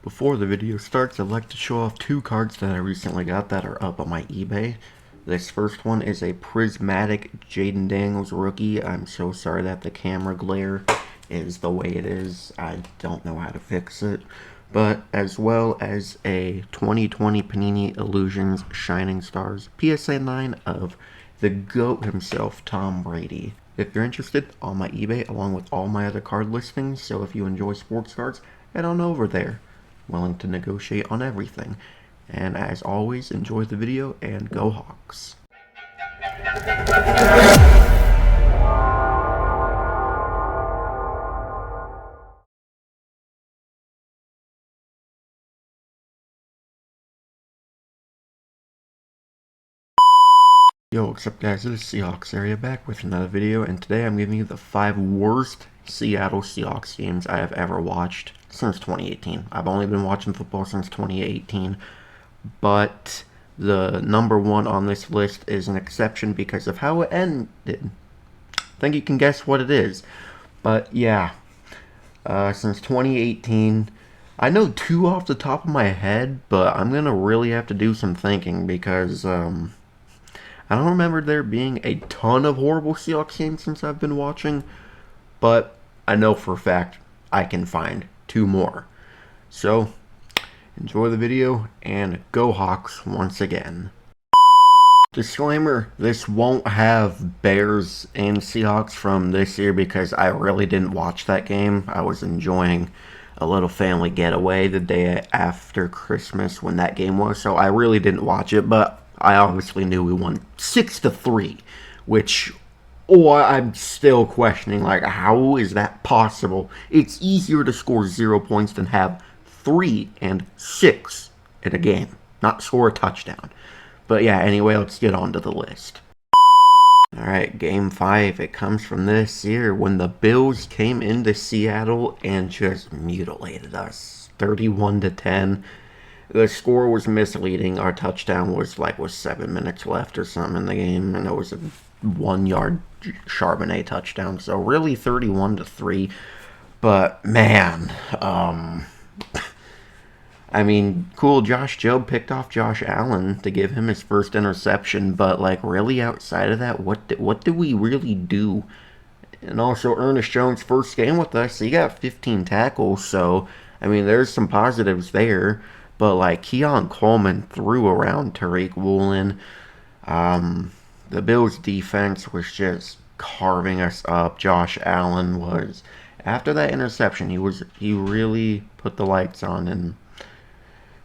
Before the video starts, I'd like to show off two cards that I recently got that are up on my eBay. This first one is a prismatic Jaden Daniels rookie. I'm so sorry that the camera glare is the way it is. I don't know how to fix it. But as well as a 2020 Panini Illusions Shining Stars PSA 9 of the GOAT himself, Tom Brady. If you're interested, on my eBay along with all my other card listings, so if you enjoy sports cards, head on over there. Willing to negotiate on everything. And as always, enjoy the video and go Hawks. Yo, what's up guys, it is Seahawks area back with another video, and today I'm giving you the 5 worst Seattle Seahawks games I have ever watched since 2018. I've only been watching football since 2018, but the number one on this list is an exception because of how it ended. I think you can guess what it is, but yeah, since 2018, I know 2 off the top of my head, but I'm gonna really have to do some thinking because, I don't remember there being a ton of horrible Seahawks games since I've been watching, but I know for a fact I can find 2 more. So, enjoy the video, and go Hawks once again. Disclaimer, this won't have Bears and Seahawks from this year because I really didn't watch that game. I was enjoying a little family getaway the day after Christmas when that game was, so I really didn't watch it, but I obviously knew we won 6-3, which, I'm still questioning, like, how is that possible? It's easier to score 0 points than have 3 and 6 in a game, not score a touchdown. But yeah, anyway, let's get on to the list. Alright, game 5, it comes from this year when the Bills came into Seattle and just mutilated us, 31-10. The score was misleading. Our touchdown was 7 minutes left or something in the game, and it was a 1-yard Charbonnet touchdown. So really 31-3. But man, I mean, cool. Josh Jobe picked off Josh Allen to give him his first interception, but really outside of that, what did we really do? And also Ernest Jones' first game with us, he got 15 tackles. So I mean, there's some positives there. But Keon Coleman threw around Tariq Woolen. The Bills' defense was just carving us up. Josh Allen was, after that interception, he really put the lights on, and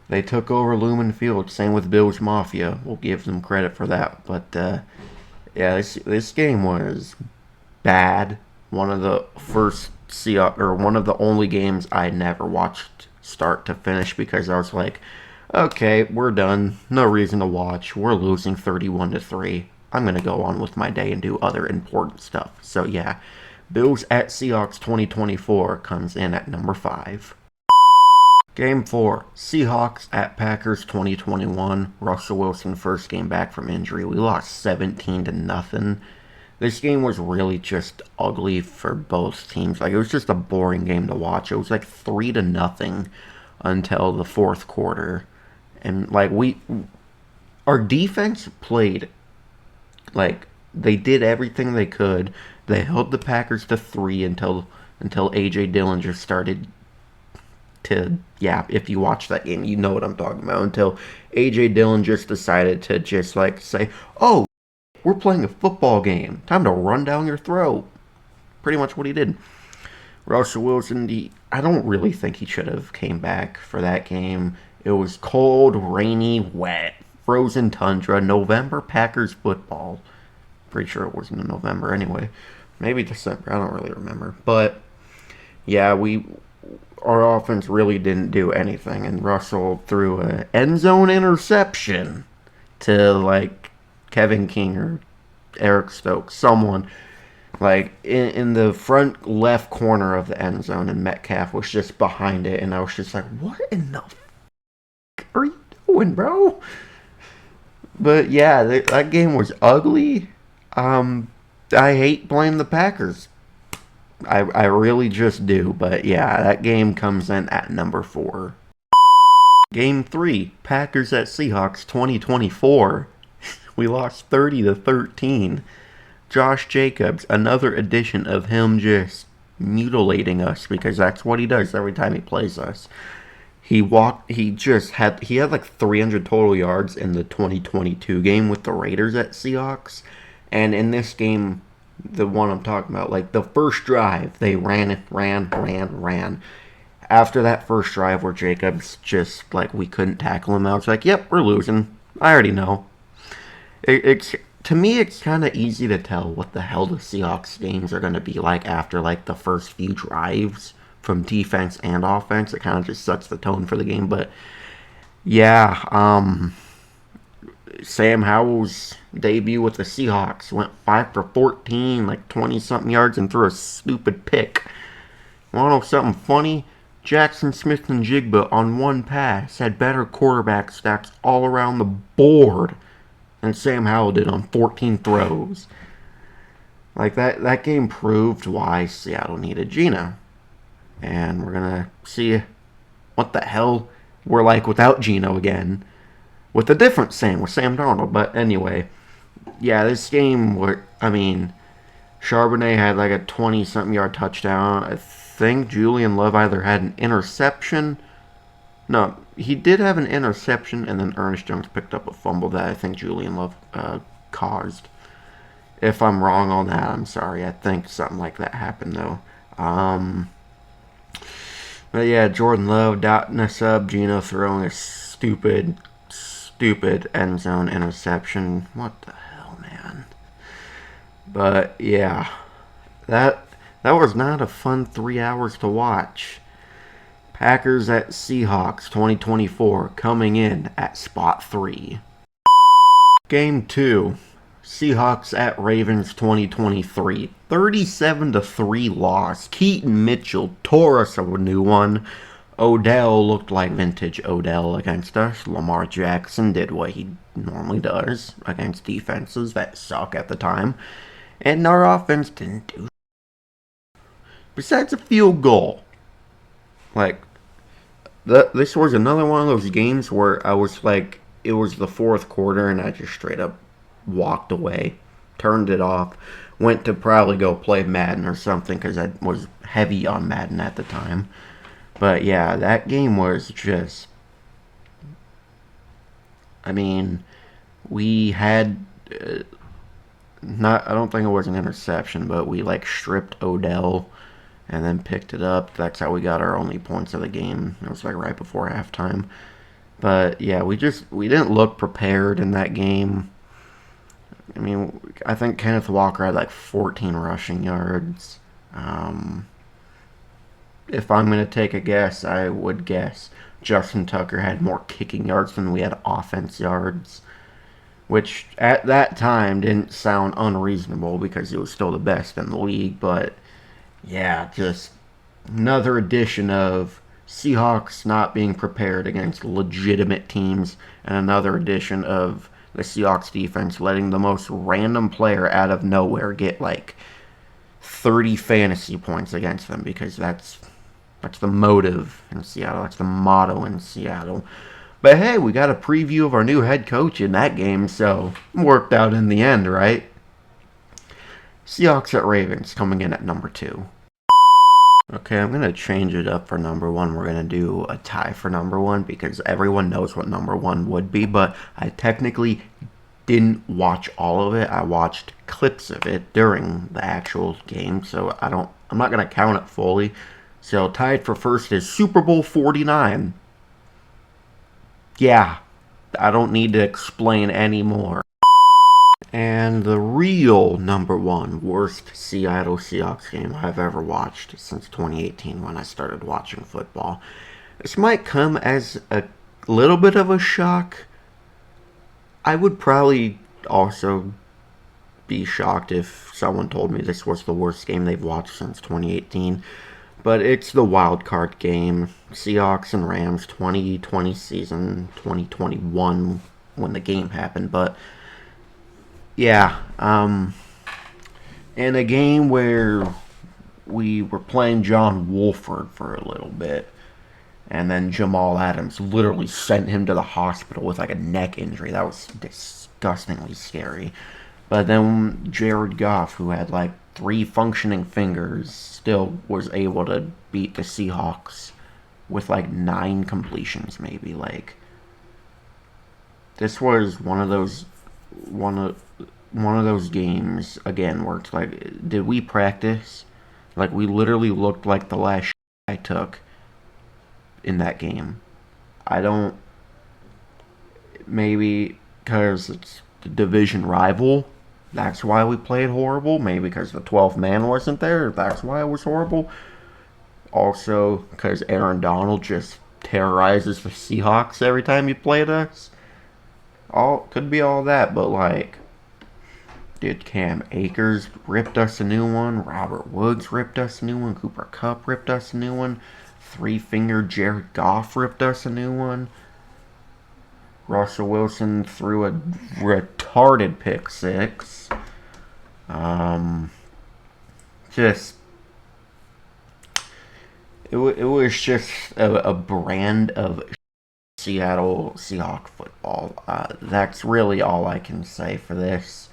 they took over Lumen Field. Same with Bills Mafia. We'll give them credit for that. But yeah, this game was bad. One of the one of the only games I never watched start to finish because I was like, okay, we're done. No reason to watch. We're losing 31-3. I'm going to go on with my day and do other important stuff. So yeah, Bills at Seahawks 2024 comes in at number 5. Game 4, Seahawks at Packers 2021. Russell Wilson first game back from injury. We lost 17-0. This game was really just ugly for both teams. It was just a boring game to watch. It was 3-0 until the 4th quarter. And our defense played they did everything they could. They held the Packers to 3 until AJ Dillon just started to, yeah, if you watch that game, you know what I'm talking about. Until AJ Dillon just decided to just say, oh, we're playing a football game. Time to run down your throat. Pretty much what he did. Russell Wilson, I don't really think he should have came back for that game. It was cold, rainy, wet, frozen tundra, November Packers football. Pretty sure it wasn't in November anyway. Maybe December, I don't really remember. But yeah, our offense really didn't do anything, and Russell threw an end zone interception to Kevin King or Eric Stokes, someone in the front left corner of the end zone, and Metcalf was just behind it, and I was just like, what in the are you doing, bro? But yeah, that game was ugly. I hate playing the Packers. I really just do, but yeah, that game comes in at number 4. Game 3, Packers at Seahawks 2024. We lost 30-13. Josh Jacobs, another edition of him just mutilating us because that's what he does every time he plays us. He had like 300 total yards in the 2022 game with the Raiders at Seahawks. And in this game, the one I'm talking about, like the first drive, they ran. After that first drive where Jacobs just, like, we couldn't tackle him, I was like, yep, we're losing. I already know. It's to me, it's kind of easy to tell what the hell the Seahawks games are going to be like after, like, the first few drives from defense and offense. It kind of just sets the tone for the game. But, yeah, Sam Howell's debut with the Seahawks went 5 for 14, like 20-something yards, and threw a stupid pick. Want to know something funny? Jackson Smith and Jigba on one pass had better quarterback stats all around the board than Sam Howell did on 14 throws. Like, that game proved why Seattle needed Geno. And we're going to see what the hell we're like without Geno again. With a different Sam, with Sam Darnold. But anyway, yeah, this game, Charbonnet had like a 20-something yard touchdown. I think Julian Love either had an interception. No, he did have an interception, and then Ernest Jones picked up a fumble that I think Julian Love caused. If I'm wrong on that, I'm sorry. I think something like that happened, though. But yeah, Jordan Love dotting us up. Geno throwing a stupid end zone interception. What the hell, man? But yeah, that was not a fun 3 hours to watch. Packers at Seahawks 2024 coming in at spot 3. Game 2, Seahawks at Ravens 2023. 37-3 loss. Keaton Mitchell tore us a new one. Odell looked like vintage Odell against us. Lamar Jackson did what he normally does against defenses that suck at the time. And our offense didn't do besides a field goal. Like, this was another one of those games where I was like, it was the fourth quarter and I just straight up walked away, turned it off, went to probably go play Madden or something because I was heavy on Madden at the time. But yeah, that game was just, we had I don't think it was an interception, but we like stripped Odell and then picked it up. That's how we got our only points of the game. It was like right before halftime. But yeah, we didn't look prepared in that game. I think Kenneth Walker had like 14 rushing yards. If I'm going to take a guess, I would guess Justin Tucker had more kicking yards than we had offense yards, which at that time didn't sound unreasonable because he was still the best in the league. But yeah, just another edition of Seahawks not being prepared against legitimate teams, and another edition of the Seahawks defense letting the most random player out of nowhere get like 30 fantasy points against them, because that's the motive in Seattle. That's the motto in Seattle. But hey, we got a preview of our new head coach in that game, so it worked out in the end, right? Seahawks at Ravens coming in at number 2. Okay, I'm going to change it up for number 1. We're going to do a tie for number 1 because everyone knows what number 1 would be, but I technically didn't watch all of it. I watched clips of it during the actual game, so I'm not going to count it fully. So tied for first is Super Bowl 49. Yeah, I don't need to explain anymore. And the real number 1 worst Seattle Seahawks game I've ever watched since 2018 when I started watching football. This might come as a little bit of a shock. I would probably also be shocked if someone told me this was the worst game they've watched since 2018. But it's the wild card game. Seahawks and Rams 2020 season, 2021 when the game happened. But yeah, in a game where we were playing John Wolford for a little bit. And then Jamal Adams literally sent him to the hospital with like a neck injury. That was disgustingly scary. But then Jared Goff, who had like 3 functioning fingers, still was able to beat the Seahawks with like 9 completions, maybe. Like, this was one of one of those games again where it's like, did we practice? Like, we literally looked like the last I took in that game. I don't. Maybe because it's the division rival. That's why we played horrible. Maybe because the 12th man wasn't there. That's why it was horrible. Also, because Aaron Donald just terrorizes the Seahawks every time he played us. All could be all that, but like, dude, Cam Akers ripped us a new one. Robert Woods ripped us a new one. Cooper Kupp ripped us a new one. 3-finger Jared Goff ripped us a new one. Russell Wilson threw a retarded pick six. Just it was just a brand of Seattle Seahawks football. That's really all I can say for this.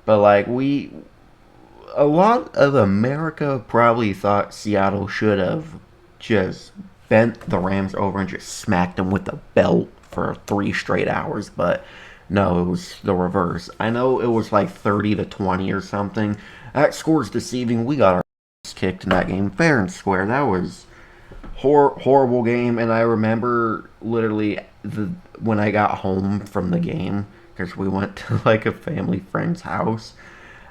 But like, a lot of America probably thought Seattle should have just bent the Rams over and just smacked them with a belt for 3 straight hours, but no, it was the reverse. I know it was like 30-20 or something. That score's deceiving. We got our ass kicked in that game, fair and square. That was horrible game, and I remember literally when I got home from the game, because we went to like a family friend's house.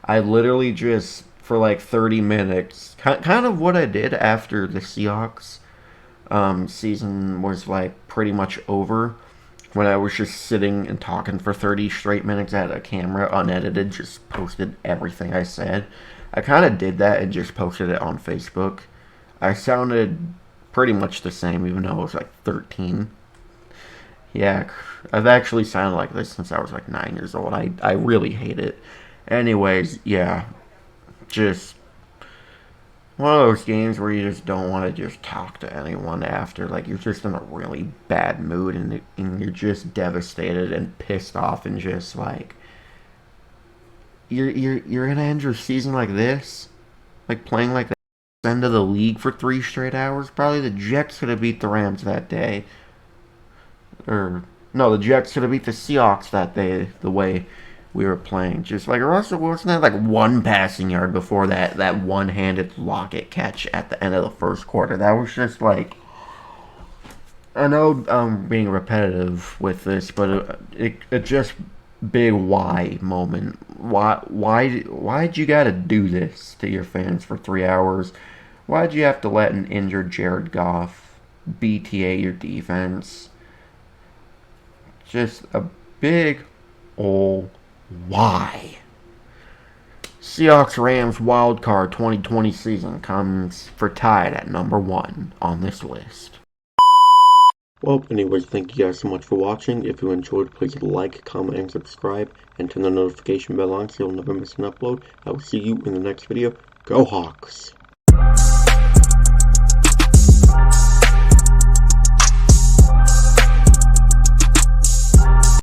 I literally just for like 30 minutes, kind of what I did after the Seahawks season was like pretty much over, when I was just sitting and talking for 30 straight minutes at a camera, unedited, just posted everything I said. I kind of did that and just posted it on Facebook. I sounded pretty much the same, even though I was like 13. Yeah, I've actually sounded like this since I was like 9 years old. I really hate it. Anyways, yeah, just one of those games where you just don't want to just talk to anyone after. Like, you're just in a really bad mood, and you're just devastated and pissed off, and just like, you're gonna end your season like this, like playing like the end of the league for 3 straight hours. Probably the Jets could have beat the Rams that day, or no, the Jets could have beat the Seahawks that day. The way we were playing, just like Russell Wilson had like 1 passing yard before that one-handed Lockett catch at the end of the first quarter. That was just like, I know I'm being repetitive with this, but it just big why moment. Why'd you gotta do this to your fans for 3 hours? Why'd you have to let an injured Jared Goff BTA your defense? Just a big ol' why? Seahawks Rams wild card 2020 season comes for tied at number 1 on this list. Well, anyways, thank you guys so much for watching. If you enjoyed, please like, comment, and subscribe, and turn the notification bell on so you'll never miss an upload. I will see you in the next video. Go Hawks!